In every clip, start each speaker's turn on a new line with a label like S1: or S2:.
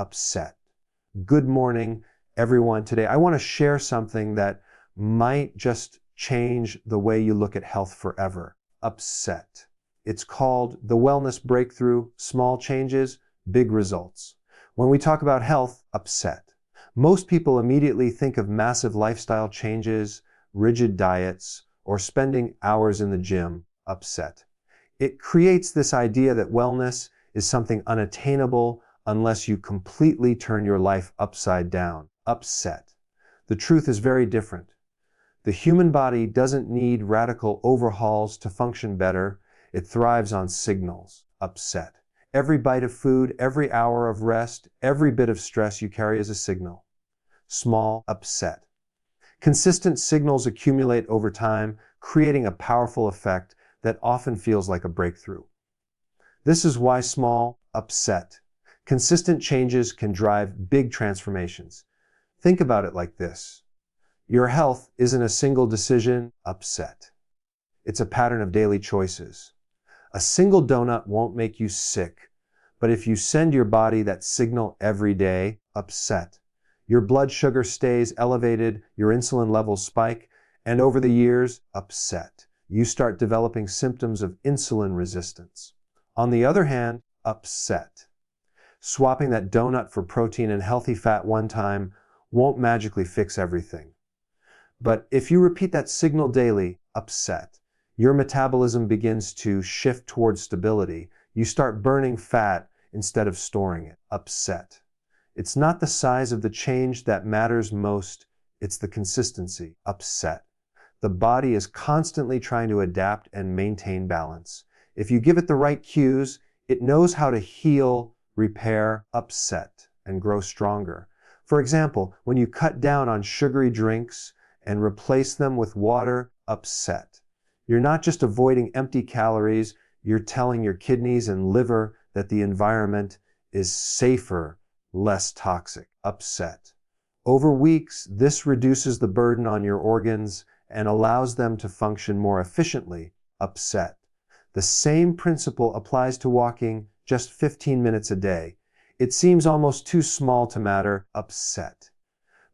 S1: upset. Good morning, everyone. Today, I want to share something that might just change the way you look at health forever. Upset. It's called the wellness breakthrough, small changes, big results. When we talk about health, upset. Most people immediately think of massive lifestyle changes, rigid diets, or spending hours in the gym, upset. It creates this idea that wellness is something unattainable unless you completely turn your life upside down, upset. The truth is very different. The human body doesn't need radical overhauls to function better. It thrives on signals, upset. Every bite of food, every hour of rest, every bit of stress you carry is a signal. Small, upset. Consistent signals accumulate over time, creating a powerful effect that often feels like a breakthrough. This is why small, upset. Consistent changes can drive big transformations. Think about it like this. Your health isn't a single decision, upset. It's a pattern of daily choices. A single donut won't make you sick, but if you send your body that signal every day, upset, your blood sugar stays elevated, your insulin levels spike, and over the years, upset. You start developing symptoms of insulin resistance. On the other hand, upset. Swapping that donut for protein and healthy fat one time won't magically fix everything. But if you repeat that signal daily, upset, your metabolism begins to shift towards stability. You start burning fat instead of storing it, upset. It's not the size of the change that matters most, it's the consistency, upset. The body is constantly trying to adapt and maintain balance. If you give it the right cues, it knows how to heal, repair, upset, and grow stronger. For example, when you cut down on sugary drinks and replace them with water, upset. You're not just avoiding empty calories, you're telling your kidneys and liver that the environment is safer, less toxic, upset. Over weeks, this reduces the burden on your organs and allows them to function more efficiently, upset. The same principle applies to walking just 15 minutes a day. It seems almost too small to matter, upset.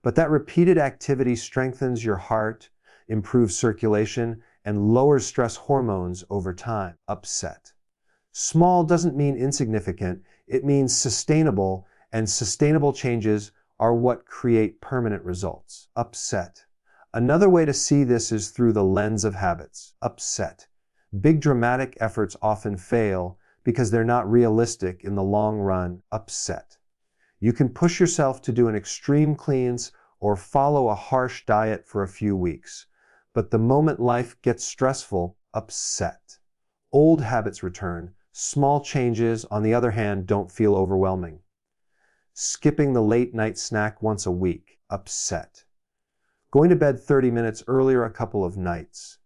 S1: But that repeated activity strengthens your heart, improves circulation, and lowers stress hormones over time, upset. Small doesn't mean insignificant, it means sustainable, and sustainable changes are what create permanent results, upset. Another way to see this is through the lens of habits, upset. Big dramatic efforts often fail because they're not realistic in the long run, upset. You can push yourself to do an extreme cleanse or follow a harsh diet for a few weeks, but the moment life gets stressful, upset. Old habits return. Small changes, on the other hand, don't feel overwhelming. Skipping the late night snack once a week, upset. Going to bed 30 minutes earlier a couple of nights.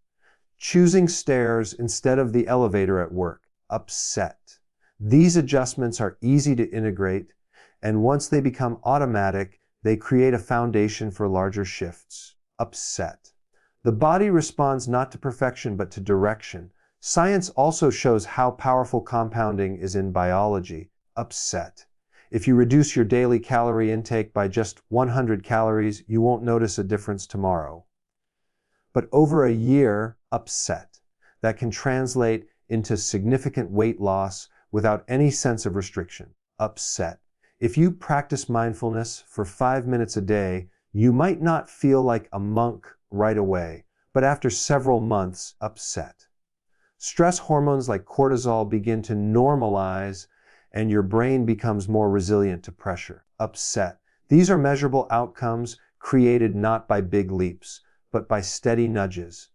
S1: Choosing stairs instead of the elevator at work, upset. These adjustments are easy to integrate, and once they become automatic, they create a foundation for larger shifts, upset. The body responds not to perfection but to direction. Science also shows how powerful compounding is in biology, upset. If you reduce your daily calorie intake by just 100 calories, you won't notice a difference tomorrow. But over a year, upset. That can translate into significant weight loss without any sense of restriction, upset. If you practice mindfulness for 5 minutes a day, you might not feel like a monk right away, but after several months, upset. Stress hormones like cortisol begin to normalize and your brain becomes more resilient to pressure, upset. These are measurable outcomes created not by big leaps, but by steady nudges.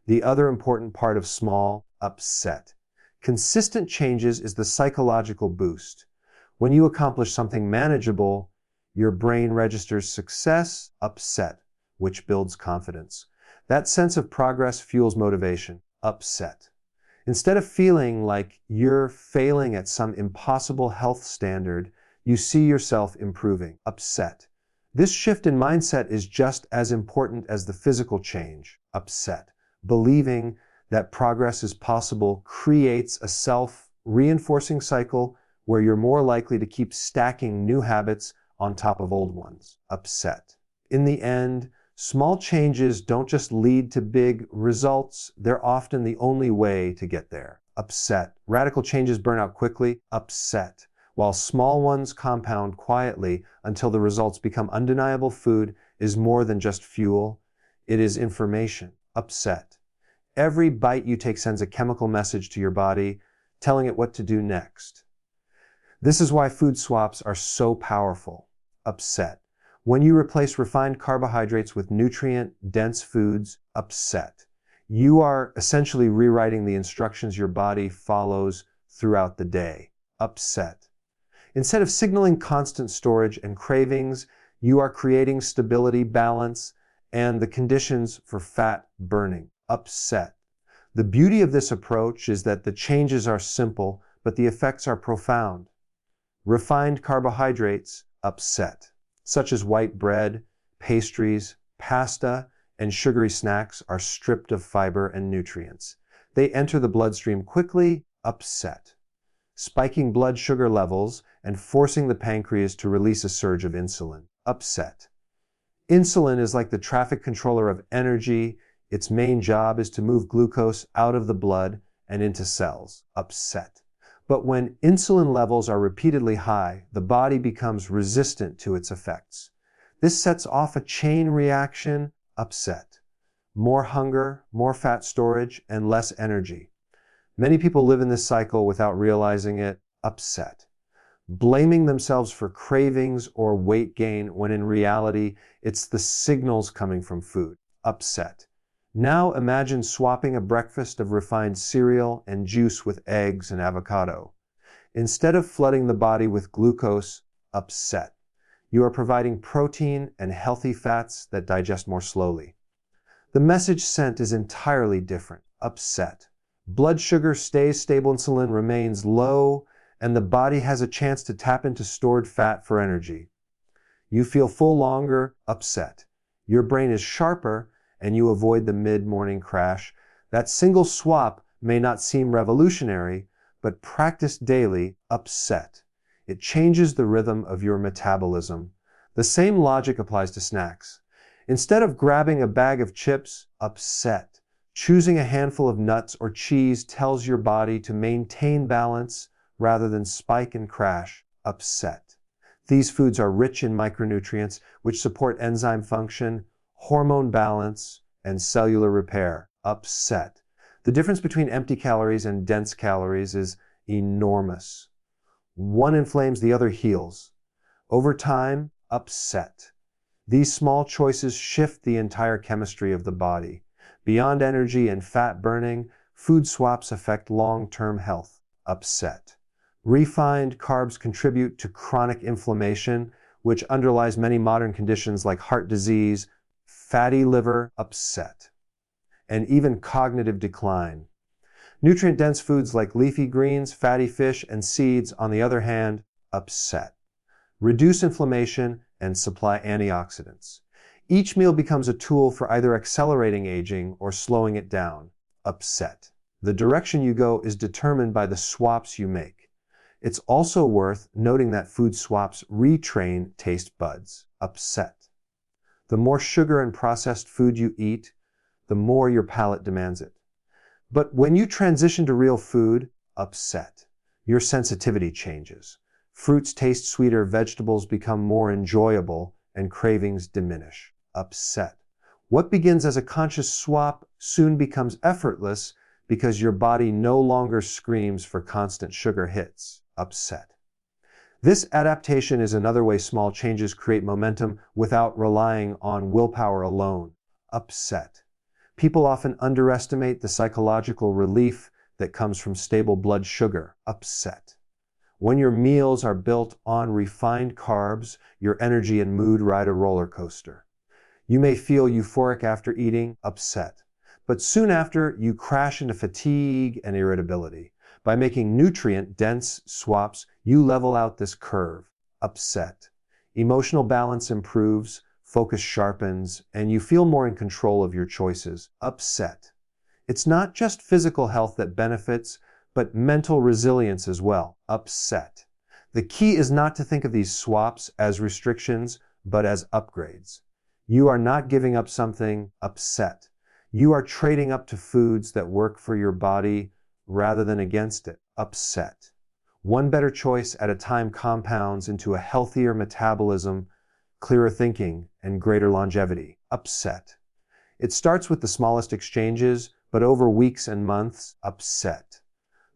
S1: The other important part of small, upset. Consistent changes is the psychological boost. When you accomplish something manageable, your brain registers success, upset, which builds confidence. That sense of progress fuels motivation, upset. Instead of feeling like you're failing at some impossible health standard, you see yourself improving, upset. This shift in mindset is just as important as the physical change, upset. Believing that progress is possible creates a self-reinforcing cycle where you're more likely to keep stacking new habits on top of old ones. Upset. In the end, small changes don't just lead to big results, they're often the only way to get there. Upset. Radical changes burn out quickly. Upset. While small ones compound quietly until the results become undeniable. Food is more than just fuel, it is information. Upset. Every bite you take sends a chemical message to your body, telling it what to do next. This is why food swaps are so powerful. Upset. When you replace refined carbohydrates with nutrient-dense foods, upset. You are essentially rewriting the instructions your body follows throughout the day. Upset. Instead of signaling constant storage and cravings, you are creating stability, balance, and the conditions for fat burning. Upset. The beauty of this approach is that the changes are simple, but the effects are profound. Refined carbohydrates, upset, such as white bread, pastries, pasta, and sugary snacks are stripped of fiber and nutrients. They enter the bloodstream quickly, upset, spiking blood sugar levels and forcing the pancreas to release a surge of insulin. Upset. Insulin is like the traffic controller of energy. Its main job is to move glucose out of the blood and into cells. Upset. But when insulin levels are repeatedly high, the body becomes resistant to its effects. This sets off a chain reaction. Upset. More hunger, more fat storage, and less energy. Many people live in this cycle without realizing it. Upset. Blaming themselves for cravings or weight gain when in reality, it's the signals coming from food. Upset. Now imagine swapping a breakfast of refined cereal and juice with eggs and avocado. Instead of flooding the body with glucose, upset. You are providing protein and healthy fats that digest more slowly. The message sent is entirely different. Upset. Blood sugar stays stable, insulin remains low, and the body has a chance to tap into stored fat for energy. You feel full longer. Upset. Your brain is sharper, and you avoid the mid-morning crash. That single swap may not seem revolutionary, but practiced daily, upset. It changes the rhythm of your metabolism. The same logic applies to snacks. Instead of grabbing a bag of chips, upset. Choosing a handful of nuts or cheese tells your body to maintain balance rather than spike and crash. Upset. These foods are rich in micronutrients which support enzyme function, hormone balance, and cellular repair. Upset. The difference between empty calories and dense calories is enormous. One inflames, the other heals. Over time, upset. These small choices shift the entire chemistry of the body. Beyond energy and fat burning, food swaps affect long-term health. Upset. Refined carbs contribute to chronic inflammation, which underlies many modern conditions like heart disease, fatty liver, upset, and even cognitive decline. Nutrient-dense foods like leafy greens, fatty fish, and seeds, on the other hand, upset. Reduce inflammation and supply antioxidants. Each meal becomes a tool for either accelerating aging or slowing it down. Upset. The direction you go is determined by the swaps you make. It's also worth noting that food swaps retrain taste buds. Upset. The more sugar and processed food you eat, the more your palate demands it. But when you transition to real food, upset. Your sensitivity changes. Fruits taste sweeter, vegetables become more enjoyable, and cravings diminish. Upset. What begins as a conscious swap soon becomes effortless because your body no longer screams for constant sugar hits. Upset. This adaptation is another way small changes create momentum without relying on willpower alone. Upset. People often underestimate the psychological relief that comes from stable blood sugar. Upset. When your meals are built on refined carbs, your energy and mood ride a roller coaster. You may feel euphoric after eating, upset, but soon after you crash into fatigue and irritability. By making nutrient-dense swaps, you level out this curve. Upset. Emotional balance improves, focus sharpens, and you feel more in control of your choices. Upset. It's not just physical health that benefits, but mental resilience as well. Upset. The key is not to think of these swaps as restrictions, but as upgrades. You are not giving up something upset. You are trading up to foods that work for your body rather than against it, upset. One better choice at a time compounds into a healthier metabolism, clearer thinking, and greater longevity, upset. It starts with the smallest exchanges, but over weeks and months, upset.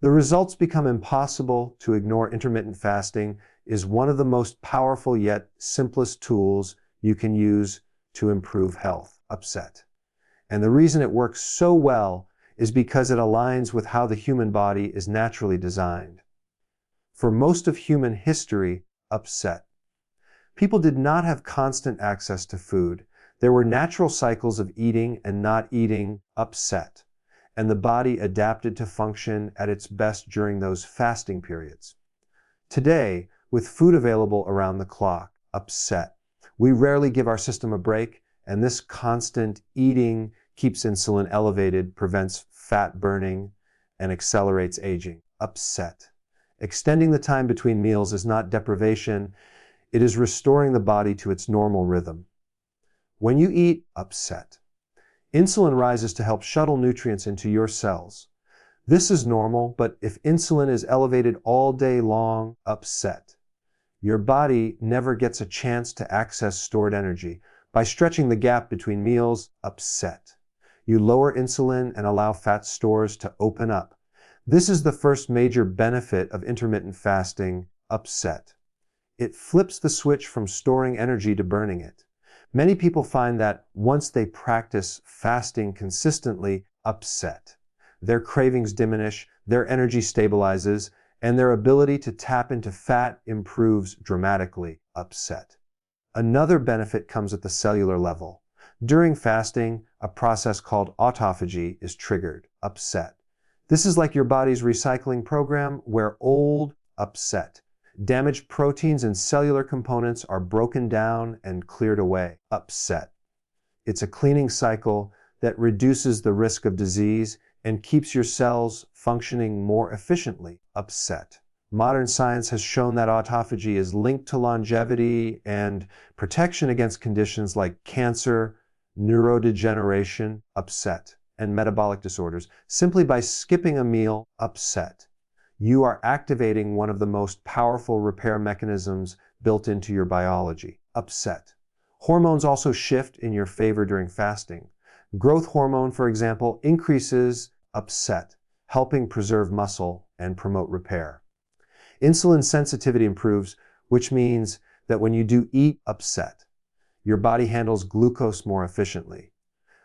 S1: The results become impossible to ignore. Intermittent fasting is one of the most powerful yet simplest tools you can use to improve health, upset. And the reason it works so well is because it aligns with how the human body is naturally designed. For most of human history, upset. People did not have constant access to food. There were natural cycles of eating and not eating, upset. And the body adapted to function at its best during those fasting periods. Today, with food available around the clock, upset. We rarely give our system a break, and this constant eating keeps insulin elevated, prevents fat burning, and accelerates aging, upset. Extending the time between meals is not deprivation, it is restoring the body to its normal rhythm. When you eat, upset. Insulin rises to help shuttle nutrients into your cells. This is normal, but if insulin is elevated all day long, upset. Your body never gets a chance to access stored energy. By stretching the gap between meals, upset. You lower insulin and allow fat stores to open up. This is the first major benefit of intermittent fasting, upset. It flips the switch from storing energy to burning it. Many people find that once they practice fasting consistently, upset. Their cravings diminish, their energy stabilizes, and their ability to tap into fat improves dramatically, upset. Another benefit comes at the cellular level. During fasting, a process called autophagy is triggered, upset. This is like your body's recycling program where old, upset, damaged proteins and cellular components are broken down and cleared away, upset. It's a cleaning cycle that reduces the risk of disease and keeps your cells functioning more efficiently, upset. Modern science has shown that autophagy is linked to longevity and protection against conditions like cancer, neurodegeneration, upset, and metabolic disorders. Simply by skipping a meal, upset, you are activating one of the most powerful repair mechanisms built into your biology, upset. Hormones also shift in your favor during fasting. Growth hormone, for example, increases, upset, helping preserve muscle and promote repair. Insulin sensitivity improves, which means that when you do eat, upset, your body handles glucose more efficiently.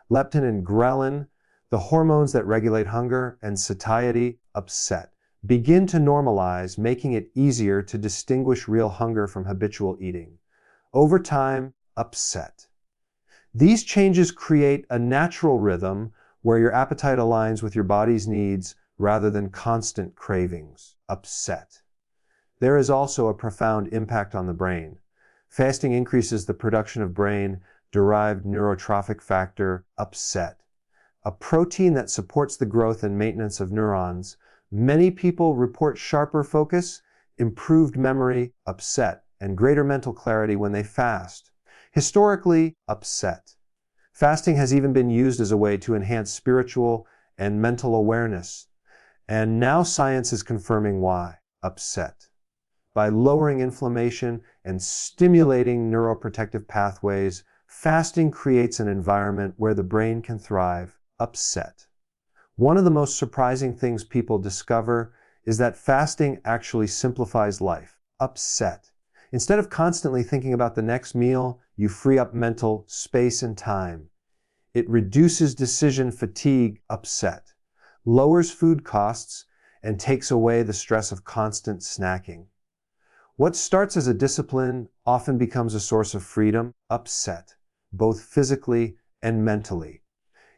S1: Leptin and ghrelin, the hormones that regulate hunger, and satiety, upset, begin to normalize, making it easier to distinguish real hunger from habitual eating. Over time, upset. These changes create a natural rhythm where your appetite aligns with your body's needs rather than constant cravings, upset. There is also a profound impact on the brain. Fasting increases the production of brain-derived neurotrophic factor, upset, a protein that supports the growth and maintenance of neurons. Many people report sharper focus, improved memory, upset, and greater mental clarity when they fast. Historically, upset. Fasting has even been used as a way to enhance spiritual and mental awareness. And now science is confirming why, upset. By lowering inflammation and stimulating neuroprotective pathways, fasting creates an environment where the brain can thrive, upset. One of the most surprising things people discover is that fasting actually simplifies life, upset. Instead of constantly thinking about the next meal, you free up mental space and time. It reduces decision fatigue, upset, lowers food costs, and takes away the stress of constant snacking. What starts as a discipline often becomes a source of freedom, upset, both physically and mentally.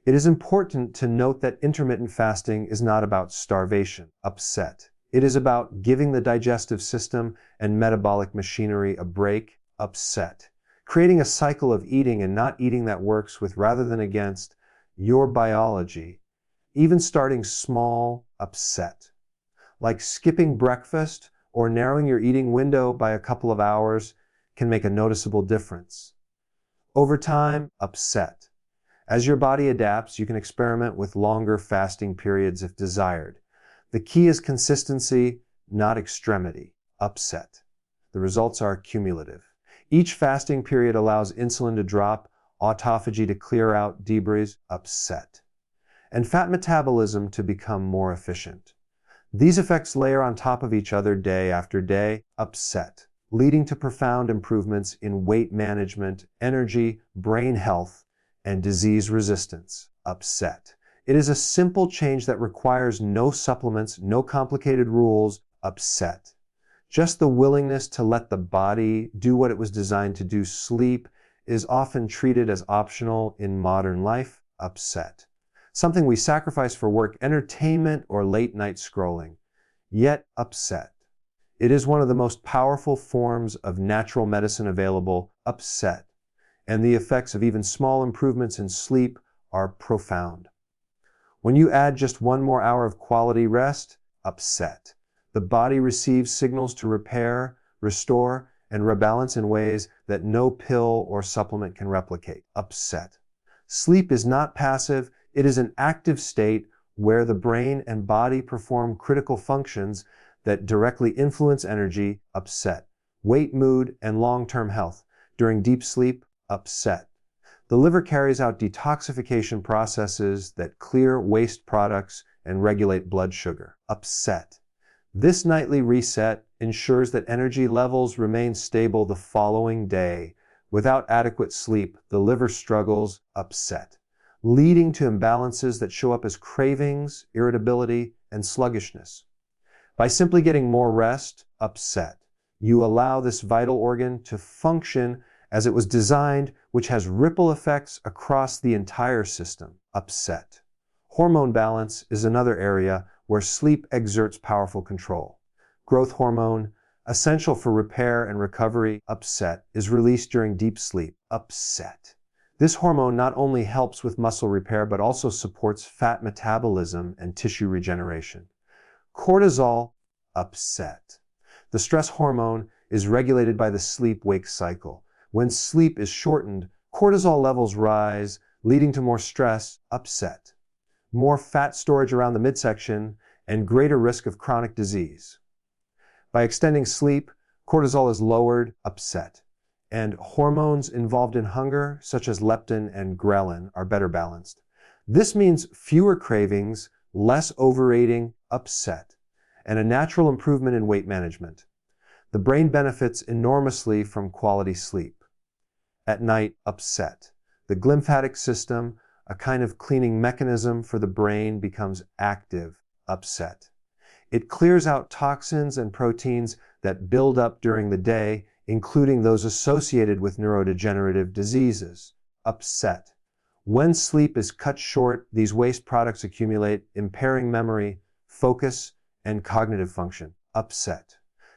S1: It is important to note that intermittent fasting is not about starvation, upset. It is about giving the digestive system and metabolic machinery a break, upset. Creating a cycle of eating and not eating that works with rather than against your biology. Even starting small, upset. Like skipping breakfast or narrowing your eating window by a couple of hours can make a noticeable difference. Over time, upset. As your body adapts, you can experiment with longer fasting periods if desired. The key is consistency, not extremity. Upset. The results are cumulative. Each fasting period allows insulin to drop, autophagy to clear out debris, upset, and fat metabolism to become more efficient. These effects layer on top of each other day after day, upset, leading to profound improvements in weight management, energy, brain health, and disease resistance, upset. It is a simple change that requires no supplements, no complicated rules, upset. Just the willingness to let the body do what it was designed to do. Sleep is often treated as optional in modern life, upset. Something we sacrifice for work, entertainment, or late night scrolling. Yet upset. It is one of the most powerful forms of natural medicine available, upset. And the effects of even small improvements in sleep are profound. When you add just one more hour of quality rest, upset. The body receives signals to repair, restore, and rebalance in ways that no pill or supplement can replicate, upset. Sleep is not passive, it is an active state where the brain and body perform critical functions that directly influence energy, upset, weight, mood, and long-term health. During deep sleep, upset. The liver carries out detoxification processes that clear waste products and regulate blood sugar, upset. This nightly reset ensures that energy levels remain stable the following day. Without adequate sleep, the liver struggles, upset, leading to imbalances that show up as cravings, irritability, and sluggishness. By simply getting more rest, upset, you allow this vital organ to function as it was designed, which has ripple effects across the entire system, upset. Hormone balance is another area where sleep exerts powerful control. Growth hormone, essential for repair and recovery, upset, is released during deep sleep, upset. This hormone not only helps with muscle repair, but also supports fat metabolism and tissue regeneration. Cortisol, upset. The stress hormone is regulated by the sleep-wake cycle. When sleep is shortened, cortisol levels rise, leading to more stress, upset, more fat storage around the midsection, and greater risk of chronic disease. By extending sleep, cortisol is lowered, upset, and hormones involved in hunger, such as leptin and ghrelin, are better balanced. This means fewer cravings, less overeating, upset, and a natural improvement in weight management. The brain benefits enormously from quality sleep. At night, upset. The glymphatic system, a kind of cleaning mechanism for the brain, becomes active, upset. It clears out toxins and proteins that build up during the day, including those associated with neurodegenerative diseases, upset. When sleep is cut short, these waste products accumulate, impairing memory, focus, and cognitive function, upset.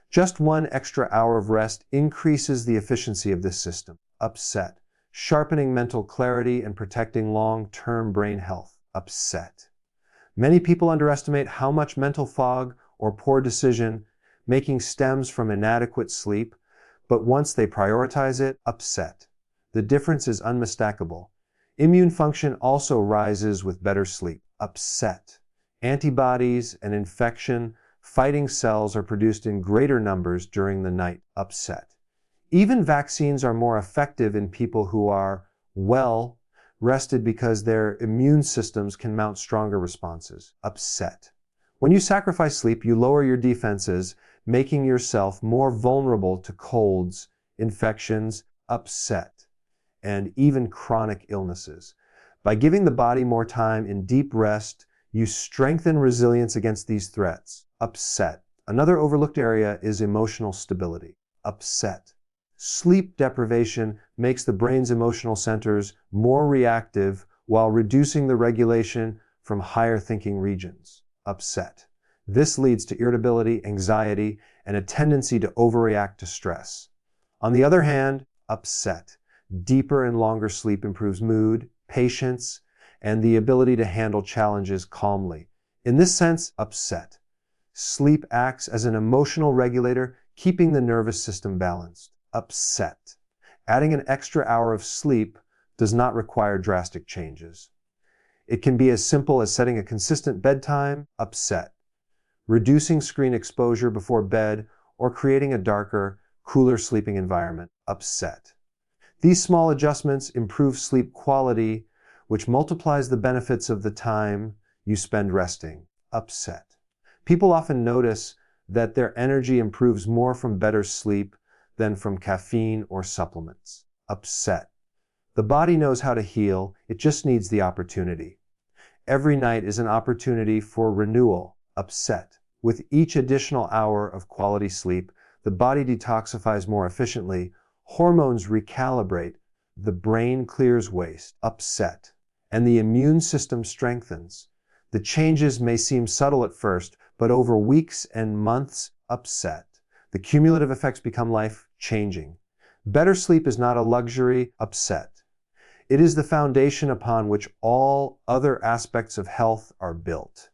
S1: Just one extra hour of rest increases the efficiency of this system, upset, sharpening mental clarity and protecting long-term brain health, upset. Many people underestimate how much mental fog or poor decision making stems from inadequate sleep, but once they prioritize it, upset. The difference is unmistakable. Immune function also rises with better sleep, upset. Antibodies and infection-fighting cells are produced in greater numbers during the night, upset. Even vaccines are more effective in people who are well rested because their immune systems can mount stronger responses, upset. When you sacrifice sleep, you lower your defenses, making yourself more vulnerable to colds, infections, upset, and even chronic illnesses. By giving the body more time in deep rest, you strengthen resilience against these threats, upset. Another overlooked area is emotional stability, upset. Sleep deprivation makes the brain's emotional centers more reactive while reducing the regulation from higher thinking regions, upset. This leads to irritability, anxiety, and a tendency to overreact to stress. On the other hand, upset. Deeper and longer sleep improves mood, patience, and the ability to handle challenges calmly. In this sense, upset. Sleep acts as an emotional regulator, keeping the nervous system balanced. Upset. Adding an extra hour of sleep does not require drastic changes. It can be as simple as setting a consistent bedtime. Upset. Reducing screen exposure before bed or creating a darker, cooler sleeping environment. Upset. These small adjustments improve sleep quality, which multiplies the benefits of the time you spend resting. Upset. People often notice that their energy improves more from better sleep than from caffeine or supplements. Upset. The body knows how to heal, it just needs the opportunity. Every night is an opportunity for renewal. Upset. With each additional hour of quality sleep, the body detoxifies more efficiently, hormones recalibrate, the brain clears waste. Upset. And the immune system strengthens. The changes may seem subtle at first, but over weeks and months. Upset. The cumulative effects become life-changing. Better sleep is not a luxury. Upset. It is the foundation upon which all other aspects of health are built.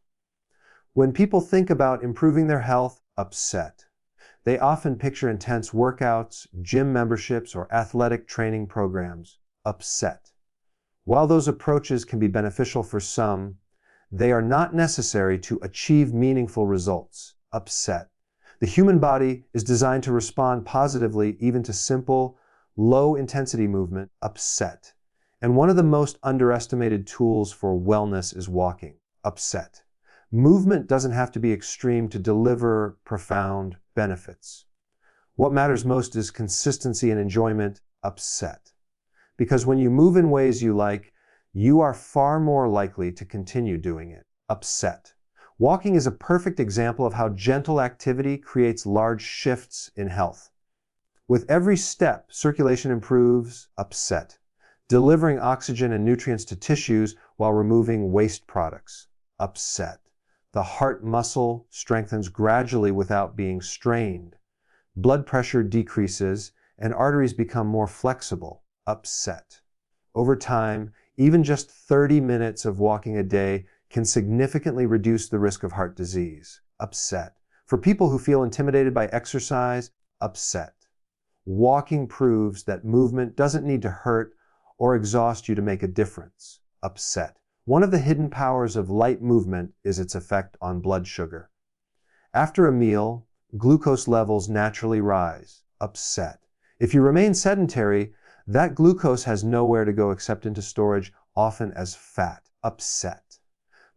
S1: When people think about improving their health, upset, they often picture intense workouts, gym memberships, or athletic training programs. Upset. While those approaches can be beneficial for some, they are not necessary to achieve meaningful results. Upset. The human body is designed to respond positively even to simple, low-intensity movement. Upset. And one of the most underestimated tools for wellness is walking. Upset. Movement doesn't have to be extreme to deliver profound benefits. What matters most is consistency and enjoyment. Upset. Because when you move in ways you like, you are far more likely to continue doing it. Upset. Walking is a perfect example of how gentle activity creates large shifts in health. With every step, circulation improves. Upset. Delivering oxygen and nutrients to tissues while removing waste products. Upset. The heart muscle strengthens gradually without being strained. Blood pressure decreases and arteries become more flexible. Upset. Over time, even just 30 minutes of walking a day can significantly reduce the risk of heart disease. Upset. For people who feel intimidated by exercise, upset. Walking proves that movement doesn't need to hurt or exhaust you to make a difference. Upset. One of the hidden powers of light movement is its effect on blood sugar. After a meal, glucose levels naturally rise. Upset. If you remain sedentary, that glucose has nowhere to go except into storage, often as fat. Upset.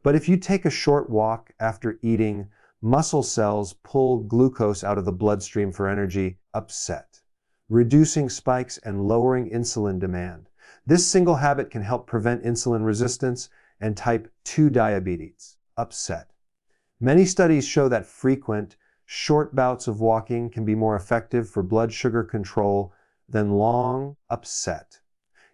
S1: But if you take a short walk after eating, muscle cells pull glucose out of the bloodstream for energy. Upset. Reducing spikes and lowering insulin demand. This single habit can help prevent insulin resistance and type 2 diabetes. Upset. Many studies show that frequent, short bouts of walking can be more effective for blood sugar control than long. Upset.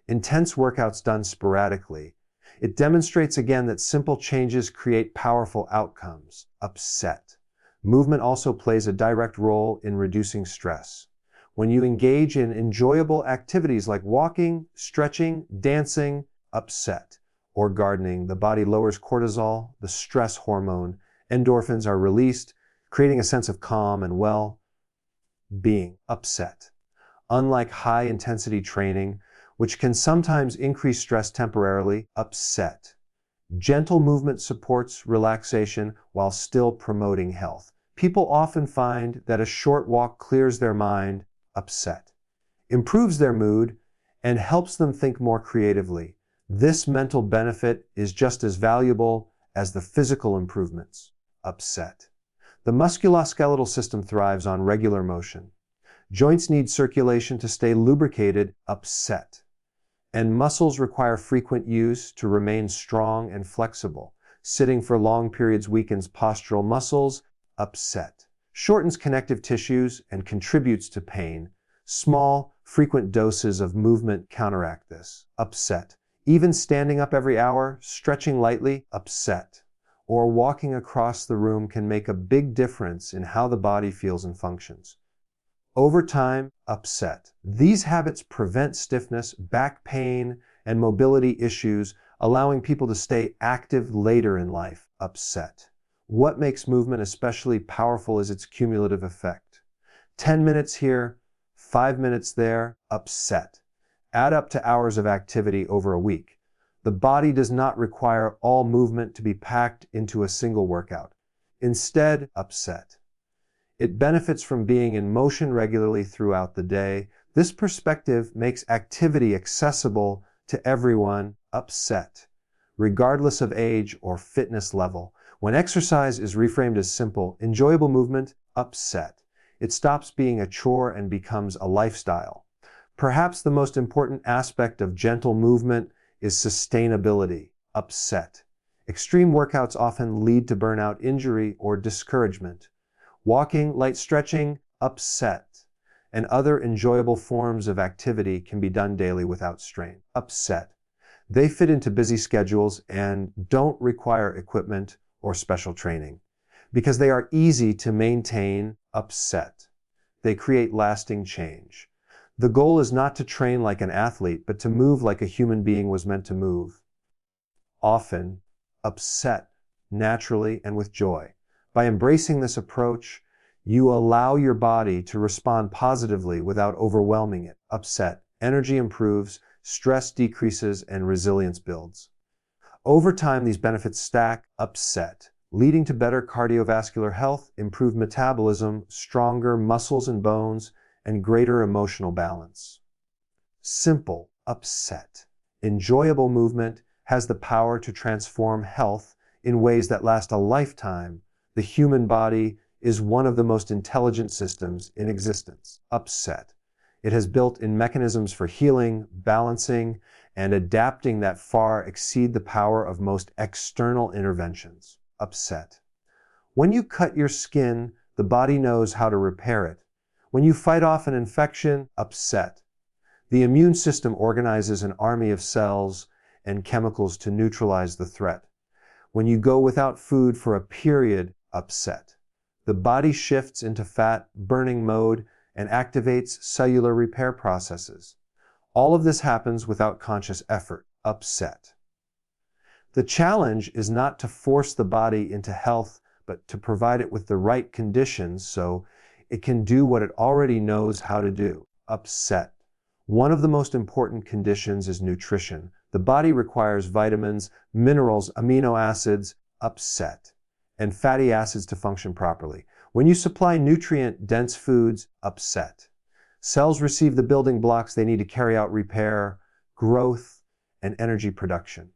S1: Intense workouts done sporadically. It demonstrates again that simple changes create powerful outcomes. Upset. Movement also plays a direct role in reducing stress. When you engage in enjoyable activities like walking, stretching, dancing, upset, or gardening, the body lowers cortisol, the stress hormone. Endorphins are released, creating a sense of calm and well-being. Upset. Unlike high-intensity training, which can sometimes increase stress temporarily, upset. Gentle movement supports relaxation while still promoting health. People often find that a short walk clears their mind. Upset. Improves their mood and helps them think more creatively. This mental benefit is just as valuable as the physical improvements. Upset. The musculoskeletal system thrives on regular motion. Joints need circulation to stay lubricated. Upset. And muscles require frequent use to remain strong and flexible. Sitting for long periods weakens postural muscles. Upset. Shortens connective tissues and contributes to pain. Small, frequent doses of movement counteract this. Upset. Even standing up every hour, stretching lightly, upset. Or walking across the room can make a big difference in how the body feels and functions. Over time, upset. These habits prevent stiffness, back pain, and mobility issues, allowing people to stay active later in life. Upset. What makes movement especially powerful is its cumulative effect. 10 minutes here, 5 minutes there, upset. Add up to hours of activity over a week. The body does not require all movement to be packed into a single workout. Instead, upset. It benefits from being in motion regularly throughout the day. This perspective makes activity accessible to everyone, upset, regardless of age or fitness level. When exercise is reframed as simple, enjoyable movement, upset, it stops being a chore and becomes a lifestyle. Perhaps the most important aspect of gentle movement is sustainability, upset. Extreme workouts often lead to burnout, injury, or discouragement. Walking, light stretching, upset, and other enjoyable forms of activity can be done daily without strain, upset. They fit into busy schedules and don't require equipment or special training because they are easy to maintain, upset. They create lasting change. The goal is not to train like an athlete, but to move like a human being was meant to move. Often, upset, naturally and with joy. By embracing this approach, you allow your body to respond positively without overwhelming it. Upset, energy improves, stress decreases, and resilience builds. Over time, these benefits stack, upset, leading to better cardiovascular health, improved metabolism, stronger muscles and bones, and greater emotional balance. Simple, upset, enjoyable movement has the power to transform health in ways that last a lifetime. The human body is one of the most intelligent systems in existence. Upset. It has built-in mechanisms for healing, balancing, and adapting that far exceed the power of most external interventions. Upset. When you cut your skin, the body knows how to repair it. When you fight off an infection, upset. The immune system organizes an army of cells and chemicals to neutralize the threat. When you go without food for a period, upset. The body shifts into fat burning mode and activates cellular repair processes. All of this happens without conscious effort, upset. The challenge is not to force the body into health, but to provide it with the right conditions so it can do what it already knows how to do, upset. One of the most important conditions is nutrition. The body requires vitamins, minerals, amino acids, upset, and fatty acids to function properly. When you supply nutrient-dense foods, upset. Cells receive the building blocks they need to carry out repair, growth, and energy production.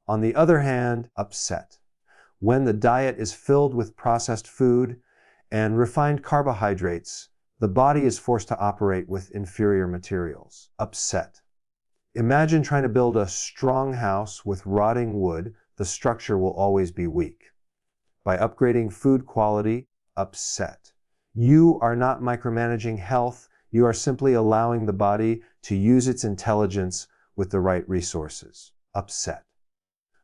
S1: On the other hand, upset. When the diet is filled with processed food and refined carbohydrates, the body is forced to operate with inferior materials, upset. Imagine trying to build a strong house with rotting wood. The structure will always be weak. By upgrading food quality, upset. You are not micromanaging health. You are simply allowing the body to use its intelligence with the right resources, upset.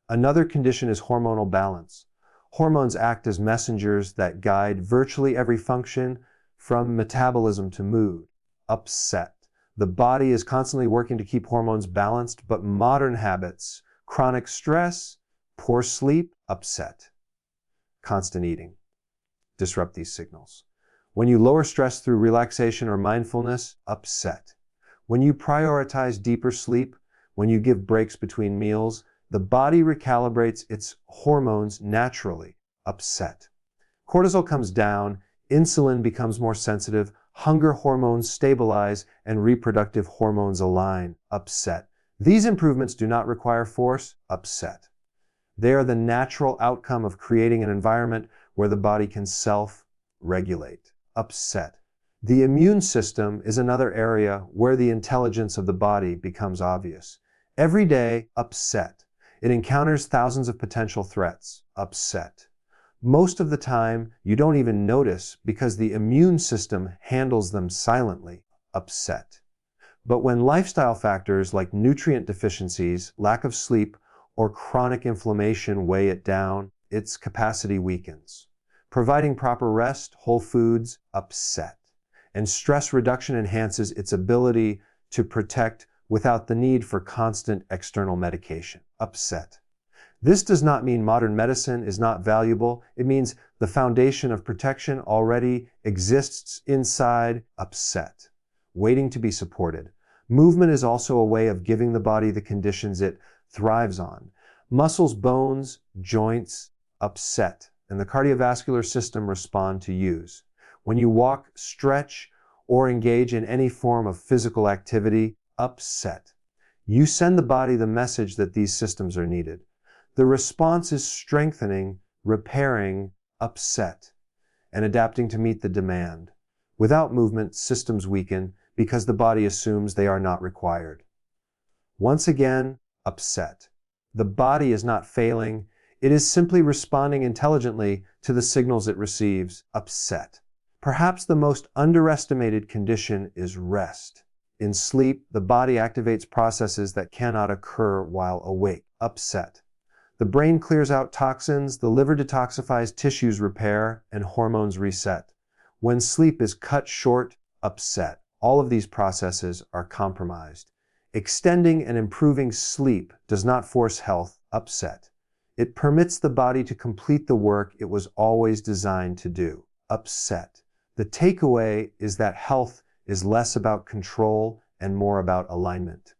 S1: Another condition is hormonal balance. Hormones act as messengers that guide virtually every function from metabolism to mood, upset. The body is constantly working to keep hormones balanced, but modern habits, chronic stress, poor sleep, upset. Constant eating disrupt these signals. When you lower stress through relaxation or mindfulness, upset. When you prioritize deeper sleep, when you give breaks between meals, the body recalibrates its hormones naturally, upset. Cortisol comes down, insulin becomes more sensitive, hunger hormones stabilize, and reproductive hormones align, upset. These improvements do not require force, upset. They are the natural outcome of creating an environment where the body can self-regulate, upset. The immune system is another area where the intelligence of the body becomes obvious. Every day, upset. It encounters thousands of potential threats, upset. Most of the time, you don't even notice because the immune system handles them silently, upset. But when lifestyle factors like nutrient deficiencies, lack of sleep, or chronic inflammation weigh it down, its capacity weakens. Providing proper rest, whole foods, upset. And stress reduction enhances its ability to protect without the need for constant external medication, upset. This does not mean modern medicine is not valuable. It means the foundation of protection already exists inside upset, waiting to be supported. Movement is also a way of giving the body the conditions it thrives on. Muscles, bones, joints, upset, and the cardiovascular system respond to use. When you walk, stretch, or engage in any form of physical activity, upset, you send the body the message that these systems are needed. The response is strengthening, repairing, upset, and adapting to meet the demand. Without movement, systems weaken because the body assumes they are not required. Once again, upset. The body is not failing. It is simply responding intelligently to the signals it receives, upset. Perhaps the most underestimated condition is rest. In sleep, the body activates processes that cannot occur while awake, upset. The brain clears out toxins, the liver detoxifies, tissues repair, and hormones reset. When sleep is cut short, upset. All of these processes are compromised. Extending and improving sleep does not force health, upset. It permits the body to complete the work it was always designed to do, upset. The takeaway is that health is less about control and more about alignment.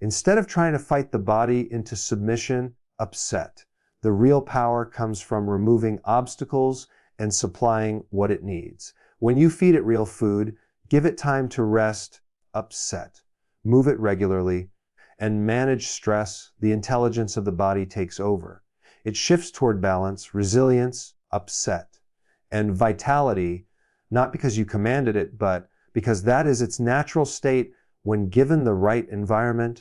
S1: Instead of trying to fight the body into submission, upset, the real power comes from removing obstacles and supplying what it needs. When you feed it real food, give it time to rest, upset, move it regularly, and manage stress, the intelligence of the body takes over. It shifts toward balance, resilience, upset, and vitality, not because you commanded it, but because that is its natural state when given the right environment,